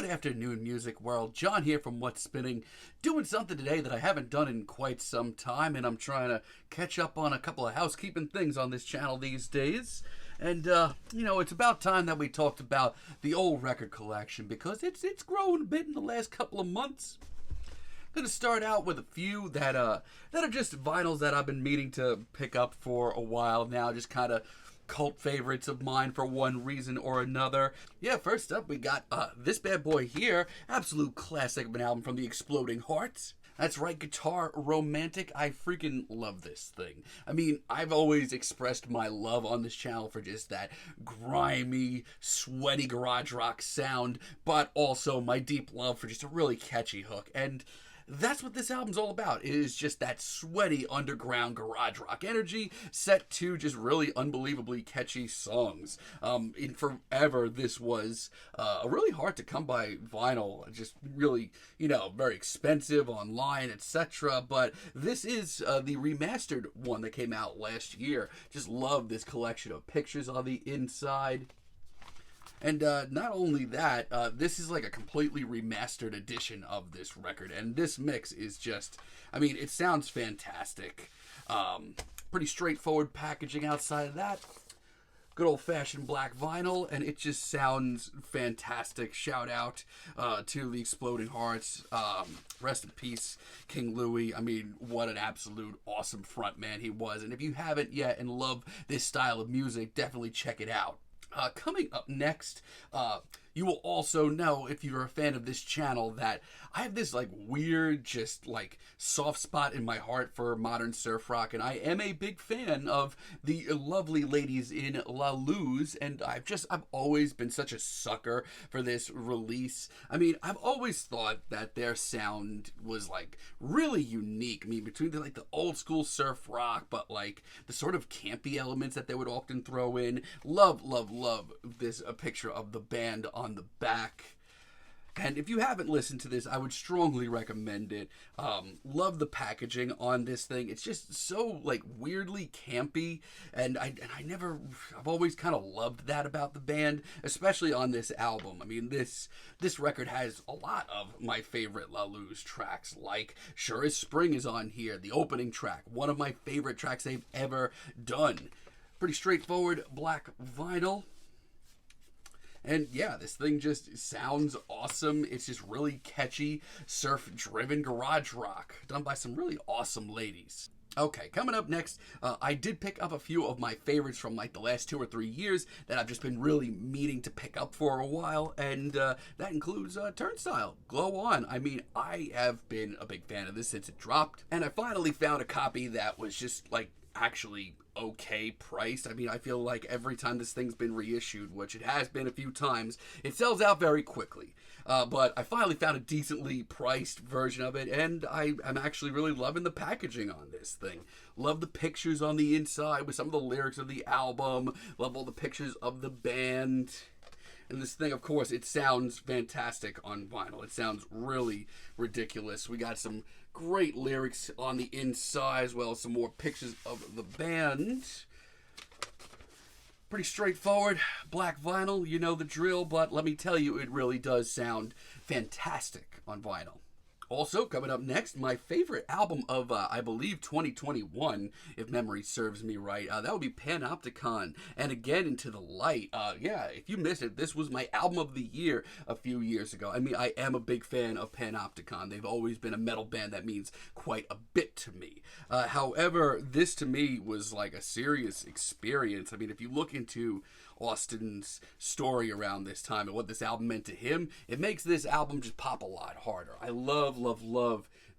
Good afternoon, music world. John here from What's Spinning, doing something today that I haven't done in quite some time, and I'm trying to catch up on a couple of housekeeping things on this channel these days. And, it's about time that we talked about the old record collection, because it's grown a bit in the last couple of months. I'm going to start out with a few that are just vinyls that I've been meaning to pick up for a while now, just kind of cult favorites of mine for one reason or another. Yeah, first up we got this bad boy here, absolute classic of an album from the Exploding Hearts. That's right, Guitar Romantic. I freaking love this thing. I mean, I've always expressed my love on this channel for just that grimy, sweaty garage rock sound, but also my deep love for just a really catchy hook. And that's what this album's all about. It is just that sweaty underground garage rock energy set to just really unbelievably catchy songs. In forever, this was a really hard to come by vinyl, just really, very expensive online, etc. But this is the remastered one that came out last year. Just love this collection of pictures on the inside. And not only that, this is like a completely remastered edition of this record. And this mix is just, it sounds fantastic. Pretty straightforward packaging outside of that. Good old-fashioned black vinyl, and it just sounds fantastic. Shout out to the Exploding Hearts. Rest in peace, King Louie. What an absolute awesome frontman he was. And if you haven't yet and love this style of music, definitely check it out. Coming up next, you will also know, if you're a fan of this channel, that I have this weird, just soft spot in my heart for modern surf rock, and I am a big fan of the lovely ladies in La Luz, and I've always been such a sucker for this release. I've always thought that their sound was really unique. Between the old school surf rock, but the sort of campy elements that they would often throw in. Love this a picture of the band on the back. And if you haven't listened to this, I would strongly recommend it. Love the packaging on this thing. It's just so weirdly campy, and I've always kind of loved that about the band, especially on this album. This record has a lot of my favorite La Luz tracks, like Sure as Spring is on here, the opening track, one of my favorite tracks they've ever done. Pretty straightforward black vinyl. And yeah, this thing just sounds awesome. It's just really catchy, surf-driven garage rock done by some really awesome ladies. Okay, coming up next, I did pick up a few of my favorites from the last 2 or 3 years that I've just been really meaning to pick up for a while, and that includes Turnstyle, Glow On. I have been a big fan of this since it dropped, and I finally found a copy that was just actually okay priced. I feel like every time this thing's been reissued, which it has been a few times, it sells out very quickly. But I finally found a decently priced version of it, and I'm actually really loving the packaging on this thing. Love the pictures on the inside with some of the lyrics of the album. Love all the pictures of the band. And this thing, of course, it sounds fantastic on vinyl. It sounds really ridiculous. We got some great lyrics on the inside, as well as some more pictures of the band. Pretty straightforward, black vinyl, you know the drill, but let me tell you, it really does sound fantastic on vinyl. Also, coming up next, my favorite album of, I believe, 2021, if memory serves me right. That would be Panopticon, and Again Into the Light. If you missed it, this was my album of the year a few years ago. I am a big fan of Panopticon. They've always been a metal band that means quite a bit to me. However, this to me was a serious experience. If you look into Austin's story around this time and what this album meant to him, it makes this album just pop a lot harder. I love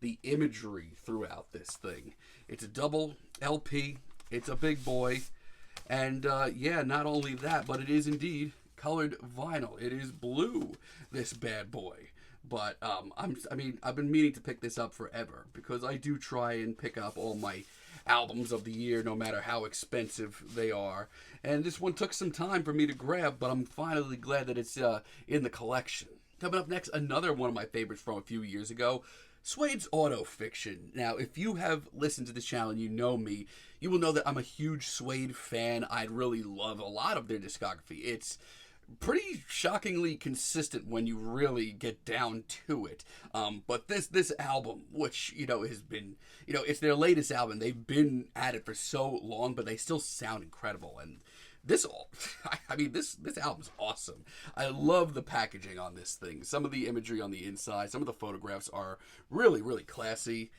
the imagery throughout this thing. It's a double LP, it's a big boy, and not only that, but it is indeed colored vinyl. It is blue, this bad boy. But I've been meaning to pick this up forever, because I do try and pick up all my albums of the year, no matter how expensive they are. And this one took some time for me to grab, but I'm finally glad that it's in the collection. Coming up next, another one of my favorites from a few years ago, Suede's Auto Fiction. Now, if you have listened to this channel and you know me, you will know that I'm a huge Suede fan. I really love a lot of their discography. It's pretty shockingly consistent when you really get down to it. But this album, which has been, it's their latest album. They've been at it for so long, but they still sound incredible. And this, I mean, this album's awesome. I love the packaging on this thing. Some of the imagery on the inside, some of the photographs are really, really classy.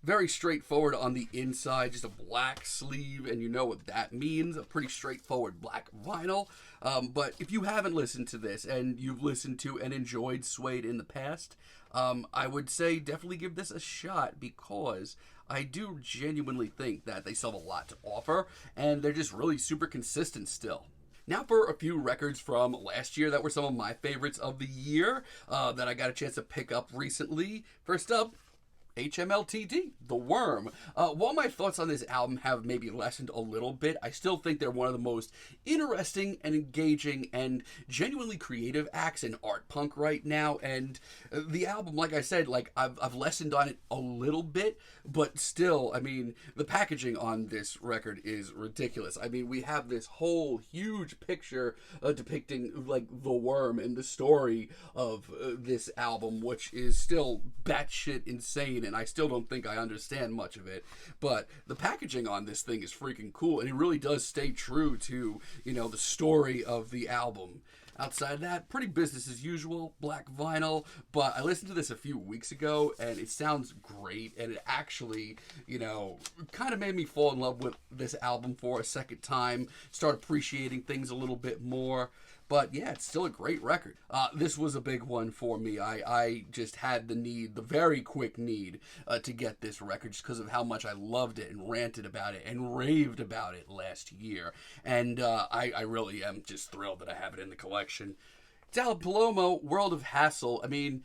Very straightforward on the inside, just a black sleeve, and you know what that means, a pretty straightforward black vinyl. But if you haven't listened to this, and you've listened to and enjoyed Suede in the past, I would say definitely give this a shot, because I do genuinely think that they still have a lot to offer, and they're just really super consistent still. Now for a few records from last year that were some of my favorites of the year that I got a chance to pick up recently. First up, HMLTD, The Worm. While my thoughts on this album have maybe lessened a little bit, I still think they're one of the most interesting and engaging and genuinely creative acts in art punk right now. And the album, like I said, I've lessened on it a little bit, but still, I mean, the packaging on this record is ridiculous. I mean, we have this whole huge picture depicting the worm and the story of this album, which is still batshit insane, and I still don't think I understand much of it. But the packaging on this thing is freaking cool, and it really does stay true to, the story of the album. Outside of that, pretty business as usual, black vinyl, but I listened to this a few weeks ago, and it sounds great, and it actually, kind of made me fall in love with this album for a second time, start appreciating things a little bit more. But yeah, it's still a great record. This was a big one for me. I just had the very quick need to get this record just because of how much I loved it and ranted about it and raved about it last year. And I really am just thrilled that I have it in the collection. It's out of Palomo, World of Hassle. I mean,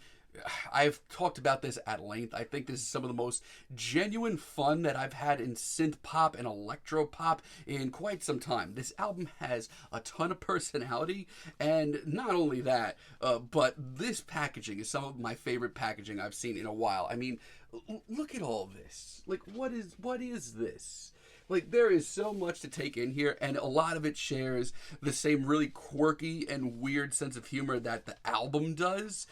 I've talked about this at length. I think this is some of the most genuine fun that I've had in synth pop and electro pop in quite some time. This album has a ton of personality, and not only that, but this packaging is some of my favorite packaging I've seen in a while. I mean, look at all this. What is this? There is so much to take in here, and a lot of it shares the same really quirky and weird sense of humor that the album does,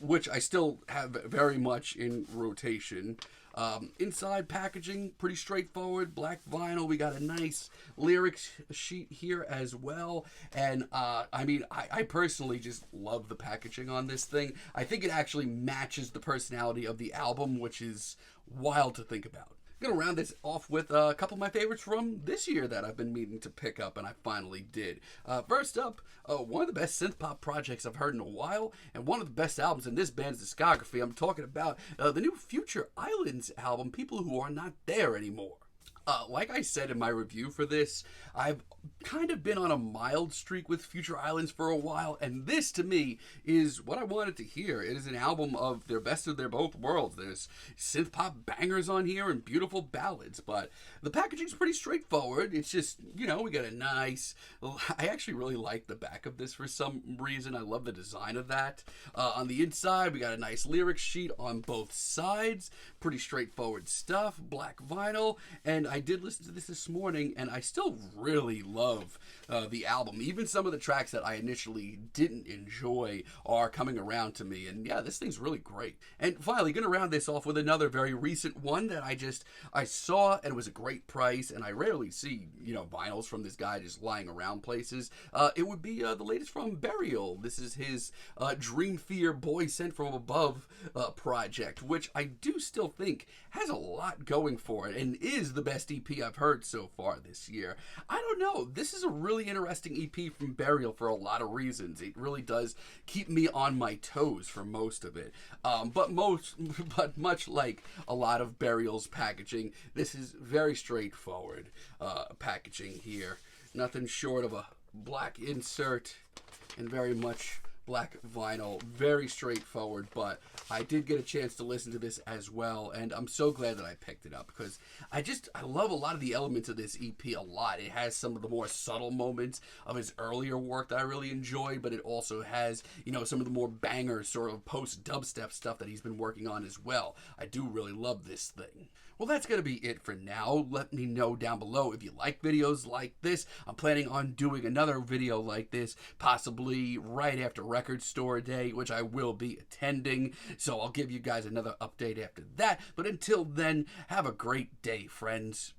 which I still have very much in rotation. Inside packaging, pretty straightforward, black vinyl. We got a nice lyrics sheet here as well. And, I personally just love the packaging on this thing. I think it actually matches the personality of the album, which is wild to think about. I'm going to round this off with a couple of my favorites from this year that I've been meaning to pick up, and I finally did. First up, one of the best synth pop projects I've heard in a while, and one of the best albums in this band's discography. I'm talking about the new Future Islands album, People Who Are Not There Anymore. Like I said in my review for this, I've kind of been on a mild streak with Future Islands for a while, and this, to me, is what I wanted to hear. It is an album of their best of their both worlds. There's synth-pop bangers on here and beautiful ballads, but the packaging's pretty straightforward. It's just, we got a nice... I actually really like the back of this for some reason. I love the design of that. On the inside, we got a nice lyrics sheet on both sides. Pretty straightforward stuff. Black vinyl, and I did listen to this morning, and I still really love the album. Even some of the tracks that I initially didn't enjoy are coming around to me, and yeah, this thing's really great. And finally, gonna round this off with another very recent one that I saw, and it was a great price, and I rarely see, vinyls from this guy just lying around places. It would be the latest from Burial. This is his Dream Fear Boy Sent From Above project, which I do still think has a lot going for it, and is the best EP I've heard so far this year. I don't know. This is a really interesting EP from Burial for a lot of reasons. It really does keep me on my toes for most of it. But much like a lot of Burial's packaging, this is very straightforward packaging here. Nothing short of a black insert and very much black vinyl. Very straightforward, but I did get a chance to listen to this as well, and I'm so glad that I picked it up because I love a lot of the elements of this EP a lot. It has some of the more subtle moments of his earlier work that I really enjoyed, but it also has, you know, some of the more banger sort of post-dubstep stuff that he's been working on as well. I do really love this thing. Well, that's going to be it for now. Let me know down below if you like videos like this. I'm planning on doing another video like this, possibly right after Record Store Day, which I will be attending. So I'll give you guys another update after that. But until then, have a great day, friends.